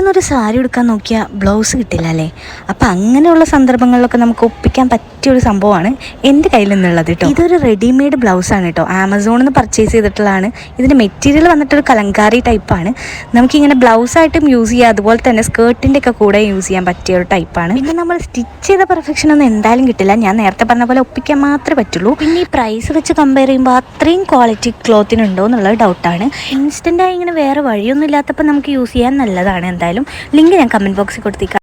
പെട്ടെന്നൊരു സാരി എടുക്കാൻ നോക്കിയാൽ ബ്ലൗസ് കിട്ടില്ല അല്ലേ. അപ്പം അങ്ങനെയുള്ള സന്ദർഭങ്ങളിലൊക്കെ നമുക്ക് ഒപ്പിക്കാൻ പറ്റിയൊരു സംഭവമാണ് എൻ്റെ കയ്യിൽ നിന്നുള്ളത് കേട്ടോ. ഇതൊരു റെഡിമെയ്ഡ് ബ്ലൗസാണ് കേട്ടോ, ആമസോണിൽ നിന്ന് പർച്ചേസ് ചെയ്തിട്ടുള്ളതാണ്. ഇതിൻ്റെ മെറ്റീരിയൽ വന്നിട്ടൊരു കലങ്കാരി ടൈപ്പാണ്. നമുക്കിങ്ങനെ ബ്ലൗസായിട്ടും യൂസ് ചെയ്യാം, അതുപോലെ തന്നെ സ്കേർട്ടിൻ്റെ ഒക്കെ കൂടെ യൂസ് ചെയ്യാൻ പറ്റിയ ഒരു ടൈപ്പാണ്. പിന്നെ നമ്മൾ സ്റ്റിച്ച് ചെയ്ത പെർഫെക്ഷൻ ഒന്നും എന്തായാലും കിട്ടില്ല, ഞാൻ നേരത്തെ പറഞ്ഞ പോലെ ഒപ്പിക്കാൻ മാത്രമേ പറ്റുള്ളൂ. പിന്നെ ഈ പ്രൈസ് വെച്ച് കമ്പയർ ചെയ്യുമ്പോൾ അത്രയും ക്വാളിറ്റി ക്ലോത്തിനുണ്ടോ എന്നുള്ളത് ഡൗട്ടാണ്. ഇൻസ്റ്റൻ്റായി ഇങ്ങനെ വേറെ വഴിയൊന്നും ഇല്ലാത്തപ്പോൾ നമുക്ക് യൂസ് ചെയ്യാൻ നല്ലതാണ്. എന്തായാലും ലിങ്ക് ഞാൻ കമൻറ്റ് ബോക്സിൽ കൊടുത്തേക്കാം.